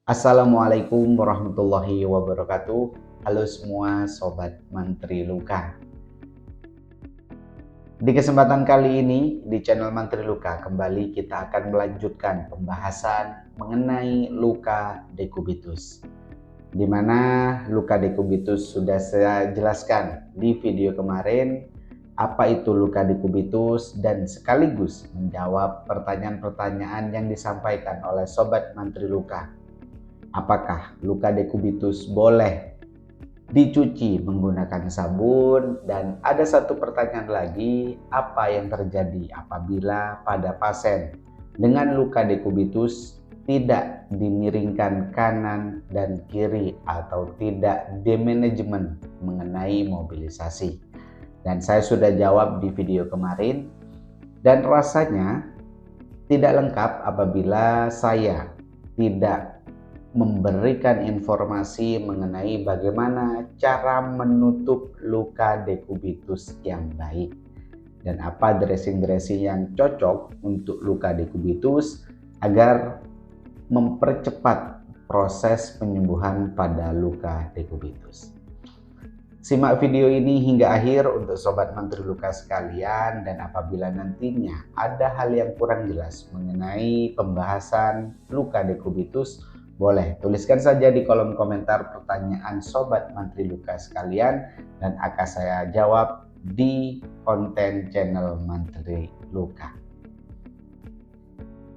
Assalamualaikum warahmatullahi wabarakatuh. Halo semua sobat Mantri Luka. Di kesempatan kali ini di channel Mantri Luka kembali kita akan melanjutkan pembahasan mengenai luka dekubitus. Di mana luka dekubitus sudah saya jelaskan di video kemarin apa itu luka dekubitus dan sekaligus menjawab pertanyaan-pertanyaan yang disampaikan oleh sobat Mantri Luka. Apakah luka dekubitus boleh dicuci menggunakan sabun? Dan ada satu pertanyaan lagi, apa yang terjadi apabila pada pasien dengan luka dekubitus tidak dimiringkan kanan dan kiri atau tidak dimanajemen mengenai mobilisasi? Dan saya sudah jawab di video kemarin, dan rasanya tidak lengkap apabila saya tidak memberikan informasi mengenai bagaimana cara menutup luka dekubitus yang baik dan apa dressing-dressing yang cocok untuk luka dekubitus agar mempercepat proses penyembuhan pada luka dekubitus. Simak video ini hingga akhir untuk sobat Mantri Luka sekalian, dan apabila nantinya ada hal yang kurang jelas mengenai pembahasan luka dekubitus, boleh tuliskan saja di kolom komentar pertanyaan sobat Mantri Luka sekalian dan akan saya jawab di konten channel Mantri Luka.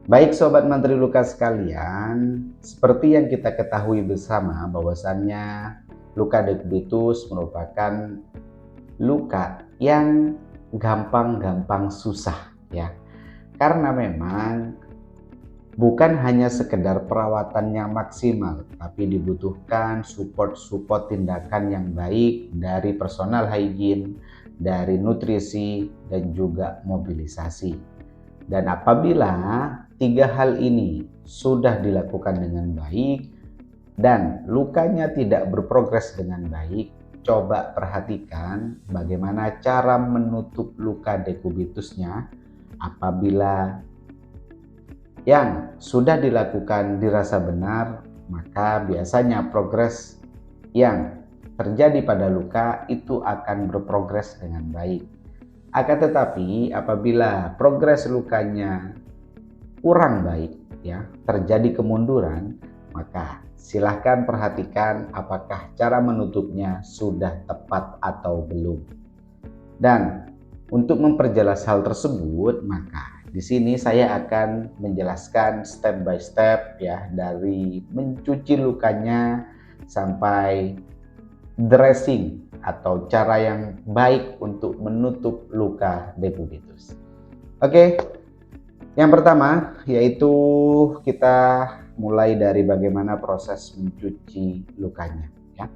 Baik sobat Mantri Luka sekalian, seperti yang kita ketahui bersama bahwasannya luka dekubitus merupakan luka yang gampang susah ya. Karena memang bukan hanya sekedar perawatan yang maksimal, tapi dibutuhkan support tindakan yang baik dari personal hygiene, dari nutrisi, dan juga mobilisasi. Dan apabila tiga hal ini sudah dilakukan dengan baik dan lukanya tidak berprogres dengan baik, coba perhatikan bagaimana cara menutup luka dekubitusnya. Apabila yang sudah dilakukan dirasa benar, maka biasanya progres yang terjadi pada luka itu akan berprogres dengan baik. Akan tetapi apabila progres lukanya kurang baik ya, terjadi kemunduran, maka silahkan perhatikan apakah cara menutupnya sudah tepat atau belum. Dan untuk memperjelas hal tersebut, maka di sini saya akan menjelaskan step by step ya, dari mencuci lukanya sampai dressing atau cara yang baik untuk menutup luka dekubitus. Oke, yang pertama yaitu kita mulai dari bagaimana proses mencuci lukanya ya.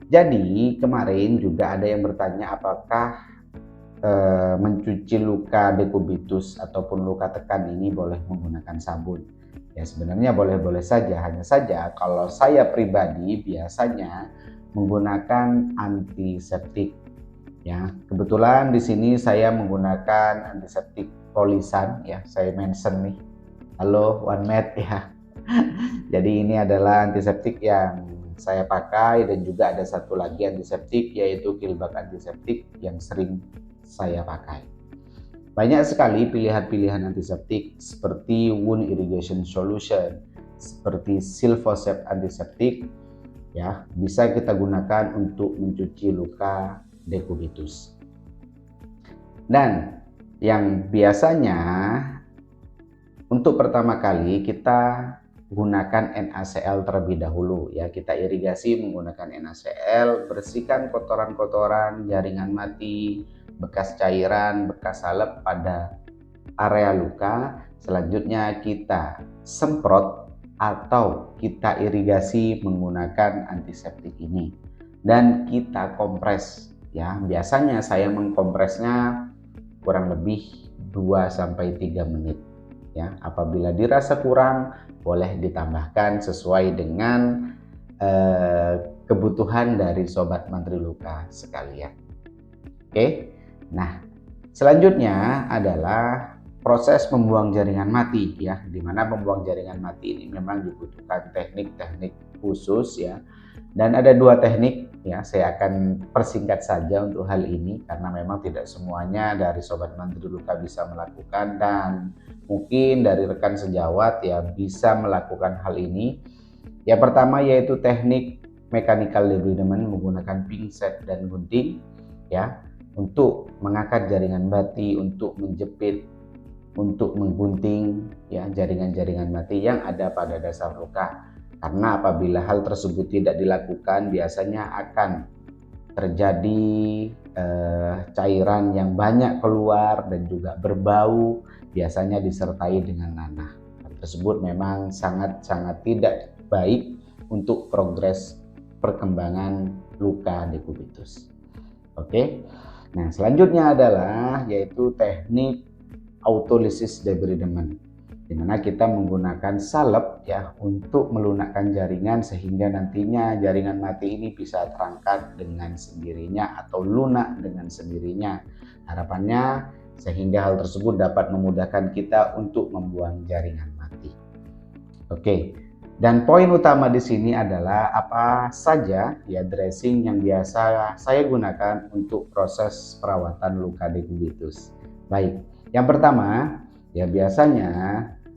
Jadi kemarin juga ada yang bertanya apakah mencuci luka dekubitus ataupun luka tekan ini boleh menggunakan sabun. Ya sebenarnya boleh-boleh saja, hanya saja kalau saya pribadi biasanya menggunakan antiseptik ya. Kebetulan di sini saya menggunakan antiseptik Polisan ya, saya mention nih. Halo OneMed ya. Jadi ini adalah antiseptik yang saya pakai, dan juga ada satu lagi antiseptik yaitu Killback antiseptik yang sering saya pakai. Banyak sekali pilihan-pilihan antiseptik seperti Wound Irrigation Solution, seperti Silvosept antiseptik ya, bisa kita gunakan untuk mencuci luka dekubitus. Dan yang biasanya untuk pertama kali kita gunakan NaCl terlebih dahulu ya, kita irigasi menggunakan NaCl, bersihkan kotoran-kotoran, jaringan mati, bekas cairan, bekas salep pada area luka. Selanjutnya kita semprot atau kita irigasi menggunakan antiseptik ini dan kita kompres ya. Biasanya saya mengkompresnya kurang lebih 2-3 menit ya. Apabila dirasa kurang, boleh ditambahkan sesuai dengan kebutuhan dari sobat Mantri Luka sekalian. Oke. Nah, selanjutnya adalah proses membuang jaringan mati ya, di mana membuang jaringan mati ini memang dibutuhkan teknik-teknik khusus ya. Dan ada dua teknik ya, saya akan persingkat saja untuk hal ini karena memang tidak semuanya dari Sobat Mantri Luka bisa melakukan, dan mungkin dari rekan sejawat ya bisa melakukan hal ini. Yang pertama yaitu teknik mechanical debridement menggunakan pinset dan gunting ya, untuk mengangkat jaringan mati, untuk menjepit, untuk menggunting ya jaringan-jaringan mati yang ada pada dasar luka. Karena apabila hal tersebut tidak dilakukan, biasanya akan terjadi cairan yang banyak keluar dan juga berbau, biasanya disertai dengan nanah. Hal tersebut memang sangat-sangat tidak baik untuk progres perkembangan luka dekubitus. Oke. Nah, selanjutnya adalah yaitu teknik autolysis debridement, di mana kita menggunakan salep ya untuk melunakkan jaringan sehingga nantinya jaringan mati ini bisa terangkat dengan sendirinya atau lunak dengan sendirinya. Harapannya sehingga hal tersebut dapat memudahkan kita untuk membuang jaringan mati. Oke. Dan poin utama di sini adalah apa saja ya dressing yang biasa saya gunakan untuk proses perawatan luka dekubitus. Baik, yang pertama ya biasanya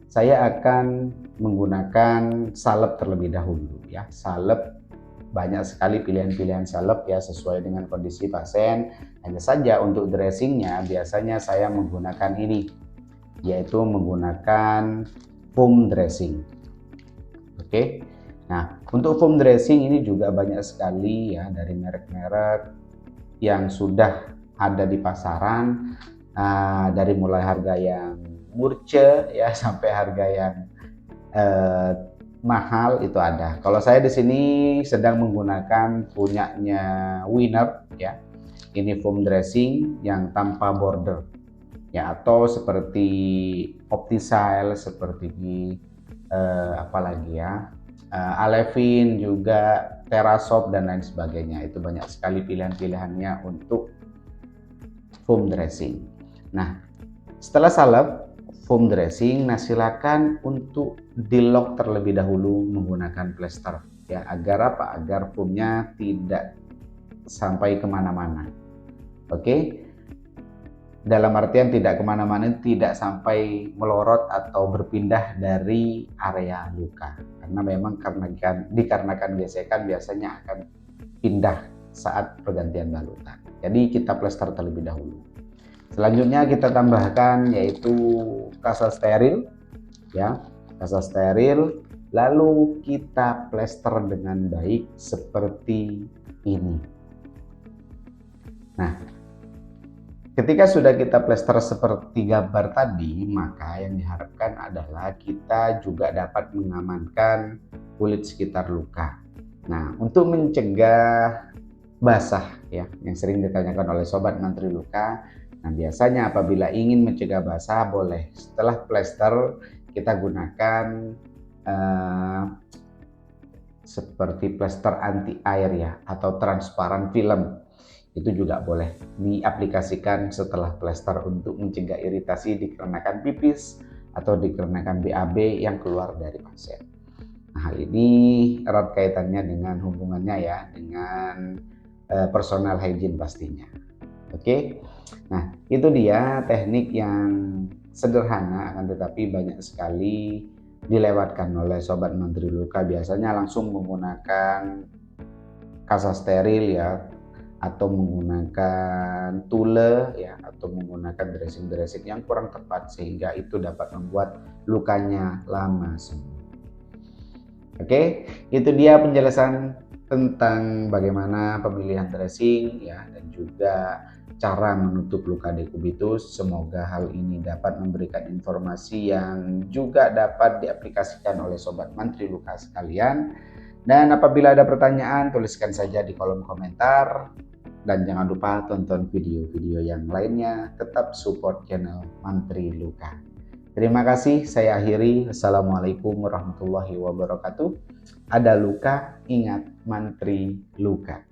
saya akan menggunakan salep terlebih dahulu ya. Salep banyak sekali pilihan-pilihan salep ya sesuai dengan kondisi pasien. Hanya saja untuk dressingnya biasanya saya menggunakan ini, yaitu menggunakan foam dressing. Oke. Nah, untuk foam dressing ini juga banyak sekali ya dari merek-merek yang sudah ada di pasaran, dari mulai harga yang murce ya sampai harga yang mahal itu ada. Kalau saya di sini sedang menggunakan punyanya Winner ya. Ini foam dressing yang tanpa border ya, atau seperti Optisile, seperti apalagi ya, Alevin juga, Terasop dan lain sebagainya. Itu banyak sekali pilihan-pilihannya untuk foam dressing. Nah, setelah salep foam dressing, nah silakan untuk di lock terlebih dahulu menggunakan plester ya, agar apa? Agar foamnya tidak sampai kemana-mana. Oke. Dalam artian tidak kemana-mana, tidak sampai melorot atau berpindah dari area luka, karena memang dikarenakan gesekan biasanya akan pindah saat pergantian balutan. Jadi kita plester terlebih dahulu. Selanjutnya kita tambahkan yaitu kasa steril ya, kasa steril, lalu kita plester dengan baik seperti ini. Nah, ketika sudah kita plester seperti gambar tadi, maka yang diharapkan adalah kita juga dapat mengamankan kulit sekitar luka. Nah, untuk mencegah basah ya, yang sering ditanyakan oleh Sobat Mantri Luka. Nah, biasanya apabila ingin mencegah basah, boleh setelah plester kita gunakan seperti plester anti air ya, atau transparan film. Itu juga boleh diaplikasikan setelah plester untuk mencegah iritasi dikarenakan pipis atau dikarenakan BAB yang keluar dari pasien. Nah, hal ini erat kaitannya dengan hubungannya ya dengan personal hygiene pastinya. Oke. Nah, itu dia teknik yang sederhana akan tetapi banyak sekali dilewatkan oleh Sobat Mantri Luka. Biasanya langsung menggunakan kasa steril ya, atau menggunakan tule ya, atau menggunakan dressing-dressing yang kurang tepat sehingga itu dapat membuat lukanya lama sembuh. Oke, itu dia penjelasan tentang bagaimana pemilihan dressing ya, dan juga cara menutup luka dekubitus. Semoga hal ini dapat memberikan informasi yang juga dapat diaplikasikan oleh Sobat Mantri Luka sekalian. Dan apabila ada pertanyaan, tuliskan saja di kolom komentar. Dan jangan lupa tonton video-video yang lainnya. Tetap support channel Mantri Luka. Terima kasih, saya akhiri. Assalamualaikum warahmatullahi wabarakatuh. Ada luka, ingat Mantri Luka.